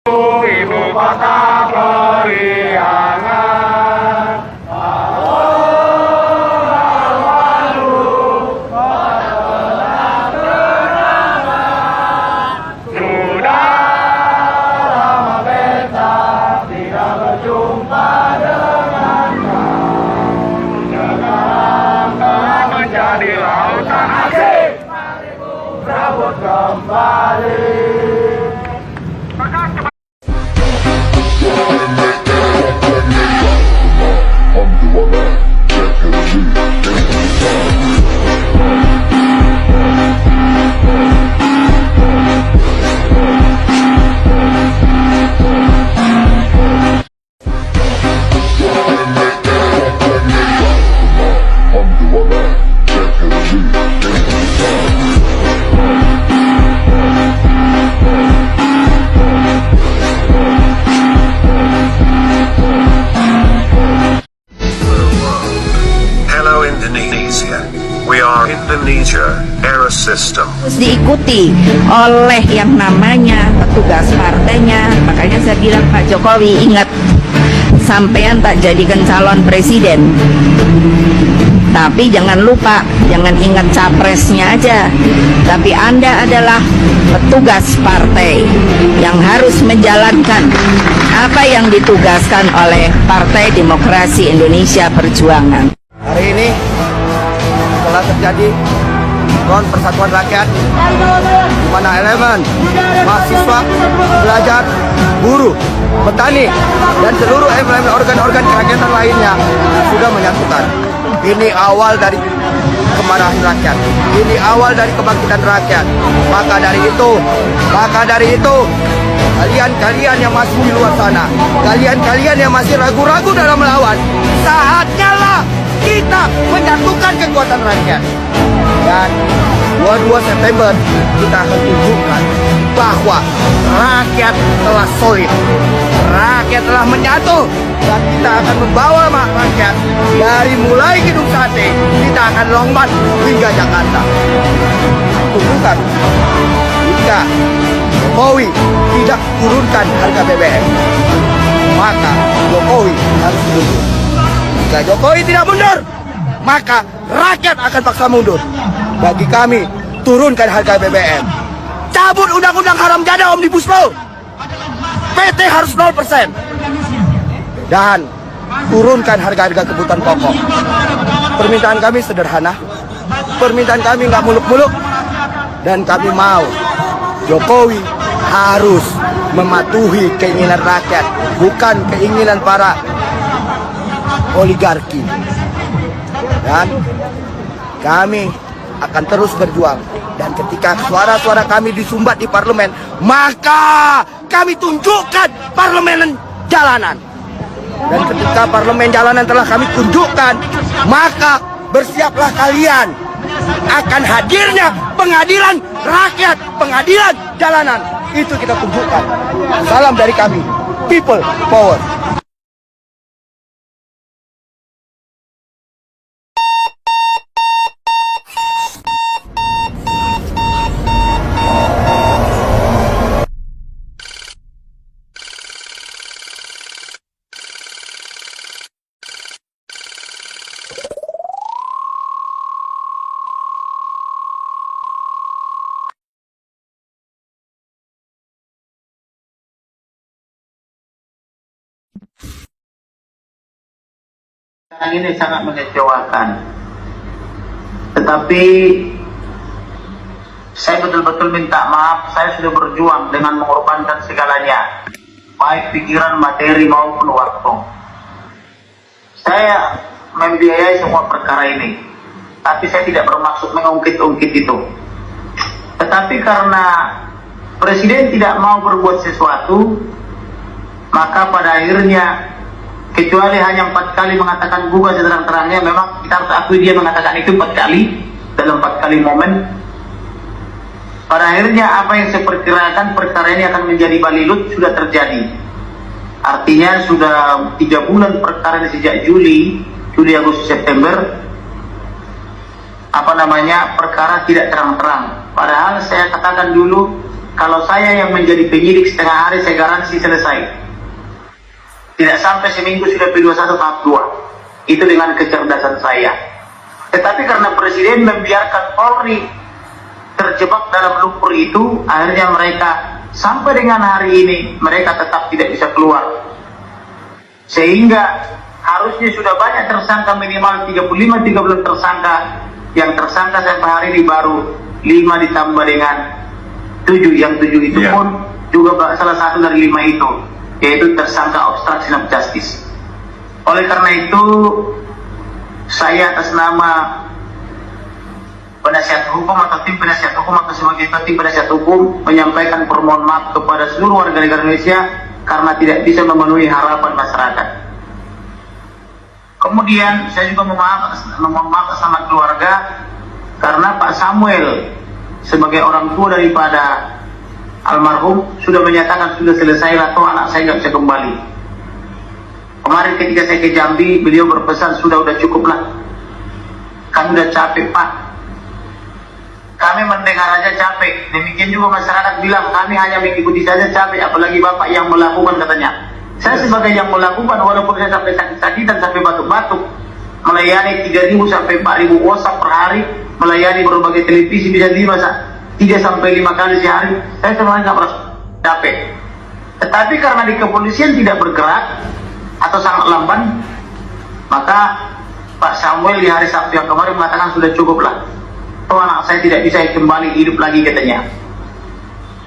Ibu kota periangan, sudah lama beta tidak berjumpa dengannya. Sekarang telah menjadi lautan asing, berebut kembali. Indonesia. We are Indonesia Era System. Harus diikuti oleh yang namanya petugas partainya. Makanya saya bilang Pak Jokowi, ingat, sampean tak jadikan calon presiden, tapi jangan lupa, jangan ingat capresnya aja, tapi Anda adalah petugas partai yang harus menjalankan apa yang ditugaskan oleh Partai Demokrasi Indonesia Perjuangan. Hari ini telah terjadi Front Persatuan Rakyat di mana elemen mahasiswa, pelajar, buruh, petani, dan seluruh elemen organ-organ kerakyatan lainnya sudah menyatukan. Ini awal dari kemarahan rakyat. Ini awal dari kebangkitan rakyat. Maka dari itu, kalian-kalian yang masih di luar sana, kalian-kalian yang masih ragu-ragu dalam melawan, saatnya lah kita menyatukan kekuatan rakyat. Dan 22 September kita akan tunjukkan bahwa rakyat telah solid, rakyat telah menyatu, dan kita akan membawa rakyat dari mulai Gedung Sate, kita akan lompat hingga Jakarta. Tunjukkan jika Jokowi tidak turunkan harga BBM, maka Jokowi harus mundur. Jika Jokowi tidak mundur, maka rakyat akan paksa mundur. Bagi kami, turunkan harga BBM, cabut undang-undang haram jada Omnibus Law, PT harus 0%, dan turunkan harga-harga kebutuhan pokok. Permintaan kami sederhana, permintaan kami nggak muluk-muluk, dan kami mau Jokowi harus mematuhi keinginan rakyat, bukan keinginan para oligarki. Dan kami akan terus berjuang, dan ketika suara-suara kami disumbat di parlemen, maka kami tunjukkan parlemen jalanan. Dan ketika parlemen jalanan telah kami tunjukkan, maka bersiaplah kalian akan hadirnya pengadilan rakyat, pengadilan jalanan. Itu kita tunjukkan. Salam dari kami, People Power. Sekarang ini sangat mengecewakan, tetapi saya betul-betul minta maaf. Saya sudah berjuang dengan mengorbankan segalanya, baik pikiran, materi maupun waktu. Saya membiayai semua perkara ini, tapi saya tidak bermaksud mengungkit-ungkit itu. Tetapi karena Presiden tidak mau berbuat sesuatu, maka pada akhirnya, kecuali hanya 4 kali mengatakan gugat seterang-terangnya, memang kita harus akui dia mengatakan itu 4 kali dalam 4 kali momen. Pada akhirnya apa yang saya perkirakan, perkara ini akan menjadi balilut, sudah terjadi. Artinya sudah 3 bulan perkara ini, sejak Juli, Agustus, September, perkara tidak terang-terang. Padahal saya katakan dulu, kalau saya yang menjadi penyidik setengah hari saya garansi selesai. Tidak sampai seminggu sudah P21 tahap 2. Itu dengan kecerdasan saya. Tetapi karena Presiden membiarkan Polri terjebak dalam lumpur itu, akhirnya mereka sampai dengan hari ini mereka tetap tidak bisa keluar. Sehingga harusnya sudah banyak tersangka, minimal 35-30 tersangka. Yang tersangka sampai hari ini baru 5 ditambah dengan 7. Yang 7 itu pun juga salah satu dari 5 itu, yaitu tersangka obstruction of justice. Oleh karena itu, saya atas nama penasihat hukum atau tim penasihat hukum atau sebagai tim penasihat hukum menyampaikan permohonan maaf kepada seluruh warga negara Indonesia karena tidak bisa memenuhi harapan masyarakat. Kemudian saya juga memohon maaf sama keluarga karena Pak Samuel sebagai orang tua daripada almarhum sudah menyatakan sudah selesai lah, toh anak saya nggak bisa kembali. Kemarin ketika saya ke Jambi, beliau berpesan sudah cukup lah. Kami udah capek Pak. Kami mendengar aja capek. Demikian juga masyarakat bilang kami hanya mengikuti saja capek, apalagi Bapak yang melakukan katanya. Saya sebagai yang melakukan, walaupun saya sampai sakit-sakitan, sampai batuk-batuk, melayani 3.000 sampai 4.000 WhatsApp per hari, melayani berbagai televisi bisa 3 sampai 5 kali sehari, saya sebenarnya nggak merasa capek. Tetapi karena di kepolisian tidak bergerak atau sangat lamban, maka Pak Samuel di hari Sabtu yang kemarin mengatakan sudah cukup lah. Oh, anak saya tidak bisa kembali hidup lagi katanya,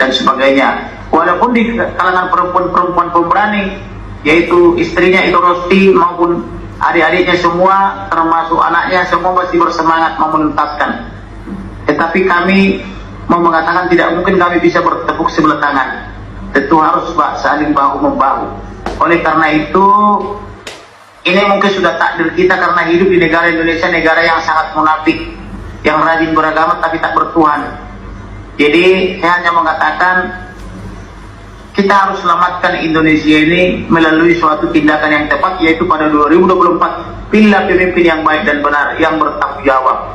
dan sebagainya. Walaupun di kalangan perempuan-perempuan pemberani, yaitu istrinya itu Rosti maupun adik-adiknya semua, termasuk anaknya, semua masih bersemangat mau menuntaskan. Tetapi kami mau mengatakan tidak mungkin kami bisa bertepuk sebelah tangan. Tentu harus saling bahu-membahu. Oleh karena itu, ini mungkin sudah takdir kita karena hidup di negara Indonesia, negara yang sangat munafik, yang rajin beragama tapi tak bertuhan. Jadi saya hanya mengatakan kita harus selamatkan Indonesia ini melalui suatu tindakan yang tepat, yaitu pada 2024 pilih pemimpin yang baik dan benar, yang bertanggung jawab,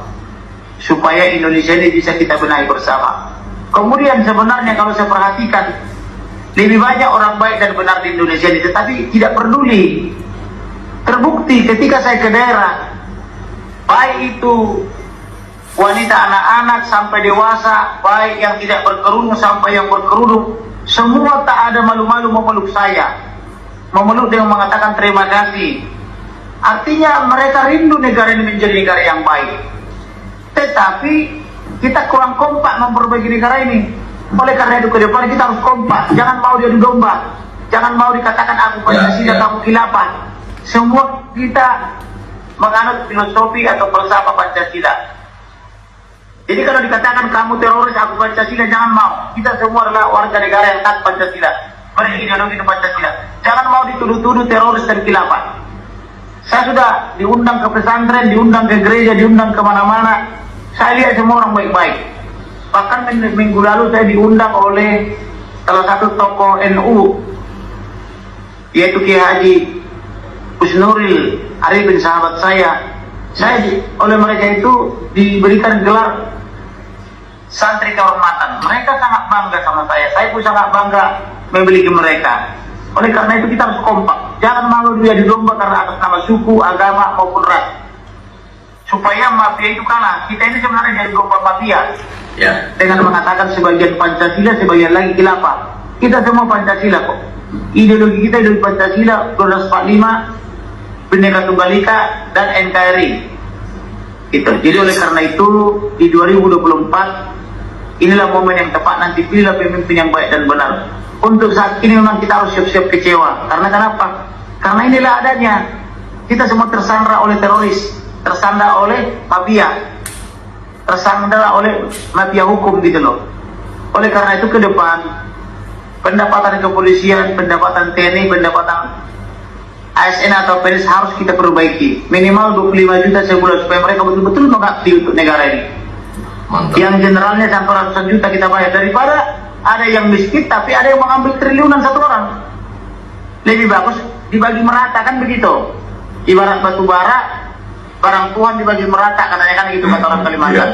supaya Indonesia ini bisa kita benahi bersama. Kemudian sebenarnya kalau saya perhatikan, lebih banyak orang baik dan benar di Indonesia ini, tetapi tidak peduli. Terbukti ketika saya ke daerah, baik itu wanita, anak-anak sampai dewasa, baik yang tidak berkerudung sampai yang berkerudung, semua tak ada malu-malu memeluk saya, memeluk dengan mengatakan terima kasih. Artinya mereka rindu negara ini menjadi negara yang baik. Tetapi kita kurang kompak memperbaiki negara ini. Oleh karena itu ke depan kita harus kompak, jangan mau diadu domba, jangan mau dikatakan aku Pancasila, kamu khilafah. Semua kita menganut filosofi atau falsafah Pancasila. Jadi kalau dikatakan kamu teroris, aku Pancasila, jangan mau. Kita semua adalah warga negara yang taat Pancasila, berideologi Pancasila. Jangan mau dituduh-tuduh teroris dan khilafah. Saya sudah diundang ke pesantren, diundang ke gereja, diundang kemana-mana. Saya lihat semua orang baik-baik. Bahkan minggu lalu saya diundang oleh salah satu tokoh NU, yaitu Kiai Haji Husnuril Arifin, sahabat saya. Oleh mereka itu diberikan gelar santri kehormatan. Mereka sangat bangga sama saya pun sangat bangga memiliki mereka. Oleh karena itu kita harus kompak, jangan malu dia domba karena atas nama suku, agama maupun ras, supaya mafia itu kalah. Kita ini sebenarnya jadi domba mafia, dengan mengatakan sebagian Pancasila, sebagian lagi khilafah. Kita semua Pancasila kok. Ideologi kita ideologi Pancasila, 1245, Bhinneka Tunggal Ika, dan NKRI. Itu. Jadi oleh karena itu di 2024 inilah momen yang tepat, nanti pilihlah pemimpin yang baik dan benar. Untuk saat ini memang kita harus siap-siap kecewa. Karena kenapa? Karena inilah adanya. Kita semua tersandra oleh teroris, tersandra oleh mafia, tersandra oleh mafia hukum gitu loh. Oleh karena itu ke depan pendapatan kepolisian, pendapatan TNI, pendapatan ASN atau PNS harus kita perbaiki. Minimal 25 juta sebulan supaya mereka betul-betul mengabdi untuk negara ini. Mantap. Yang generalnya sampai ratusan juta kita bayar, daripada ada yang miskin tapi ada yang mengambil triliunan satu orang. Lebih bagus dibagi merata, kan begitu. Ibarat batu bara, barang Tuhan dibagi merata, katanya kan gitu kata orang Kalimantan.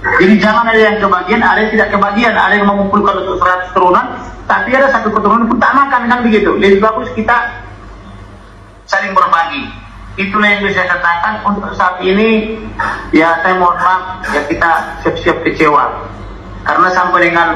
Jadi jangan ada yang kebagian, ada yang tidak kebagian, ada yang mengumpulkan untuk 100 turunan, tapi ada satu keturunan pun tak makan, kan begitu. Lebih bagus kita saling berbagi. Itulah yang bisa saya katakan untuk saat ini. Ya saya mohon maaf, ya kita siap-siap kecewa. Karena sampai dengan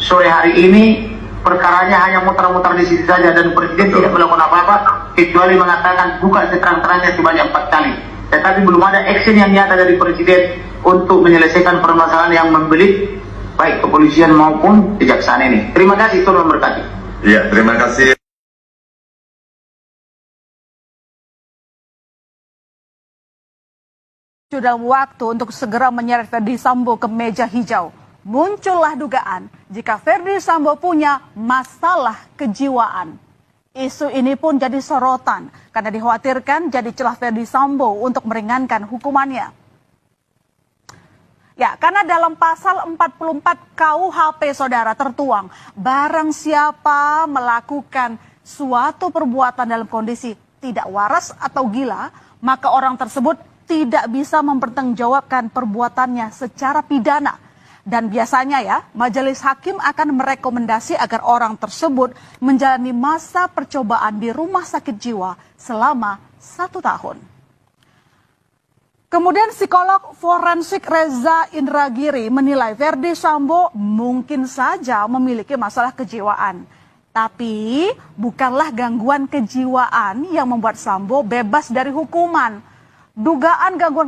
sore hari ini, perkaranya hanya muter-muter di situ saja dan Presiden tidak melakukan apa-apa, kecuali mengatakan bukan seterang-terangnya sebanyak 4 kali. Tetapi belum ada action yang nyata dari Presiden untuk menyelesaikan permasalahan yang membelit baik kepolisian maupun kejaksaan ini. Terima kasih, Tuhan memberkati. Ya, terima kasih. Dalam waktu untuk segera menyeret Verdi Sambo ke meja hijau, muncullah dugaan jika Verdi Sambo punya masalah kejiwaan. Isu ini pun jadi sorotan karena dikhawatirkan jadi celah Verdi Sambo untuk meringankan hukumannya. Ya, karena dalam pasal 44 KUHP saudara tertuang, barang siapa melakukan suatu perbuatan dalam kondisi tidak waras atau gila, maka orang tersebut tidak bisa mempertanggungjawabkan perbuatannya secara pidana. Dan biasanya ya, majelis hakim akan merekomendasi agar orang tersebut menjalani masa percobaan di rumah sakit jiwa selama 1 tahun. Kemudian psikolog forensik Reza Indragiri menilai Verdi Sambo mungkin saja memiliki masalah kejiwaan. Tapi bukanlah gangguan kejiwaan yang membuat Sambo bebas dari hukuman. Dugaan gangguan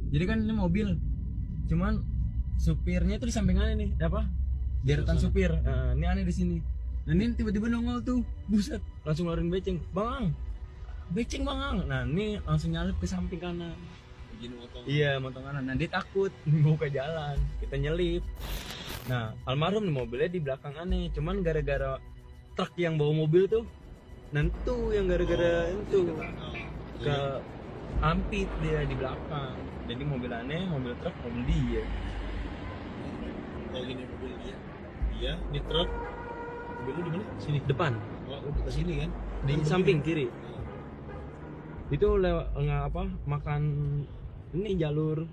Jadi kan ini mobil, cuman supirnya tuh di sampingannya nih, apa? Deretan supir. Nah, ini aneh di sini. Nah, ini tiba-tiba nongol tuh, buset, langsung ngeluarin beceng, bang, beceng bang. Nah, ini langsung nyalip ke samping kanan. Iya, motong kanan. Nah, dia takut mau ke jalan, kita nyelip. Nah, almarhum nih mobilnya di belakang aneh, cuman gara-gara truk yang bawa mobil tuh, nanti yang gara-gara itu ke ampit dia di belakang. Jadi mobil aneh, mobil truk, mobil dia. Oh gini mobil dia. Iya, ini truk. Mobilnya di mana? Sini Depan. Oh, ke sini kan? Di Kan samping begini. kiri. Itu makan ini jalur,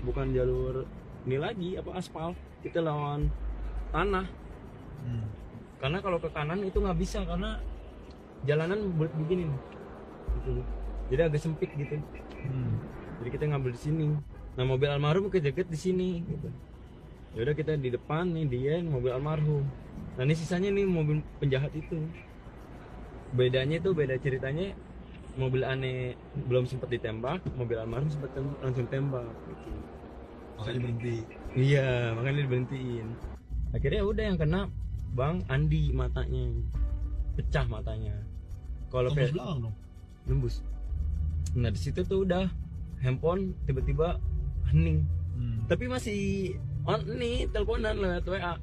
bukan jalur ini lagi aspal. Kita lawan tanah. Karena kalau ke kanan itu nggak bisa karena jalanan buat begini nih. Gitu. Jadi agak sempit gitu. Jadi kita ngambil di sini. Nah, mobil almarhum kejeget di sini gitu. Ya udah kita di depan nih, dia mobil almarhum. Nah, ini sisanya nih mobil penjahat itu. Bedanya itu beda ceritanya. Mobil aneh belum sempat ditembak, mobil almarhum sempat langsung tembak gitu. Makanya berhenti. Iya, makanya diberhentiin. Akhirnya udah yang kena Bang Andi matanya. Pecah matanya. Kalau Tembus belakang dong. nembus. Nah, di situ tuh udah handphone tiba-tiba hening. Tapi masih on nih, teleponan lewat WA.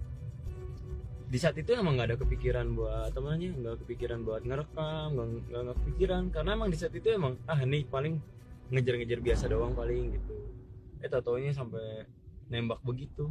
Di saat itu emang nggak ada kepikiran buat temannya, nggak kepikiran buat ngerekam, nggak kepikiran karena emang di saat itu emang nih paling ngejar-ngejar biasa doang paling gitu. Tau-taunya sampai nembak begitu.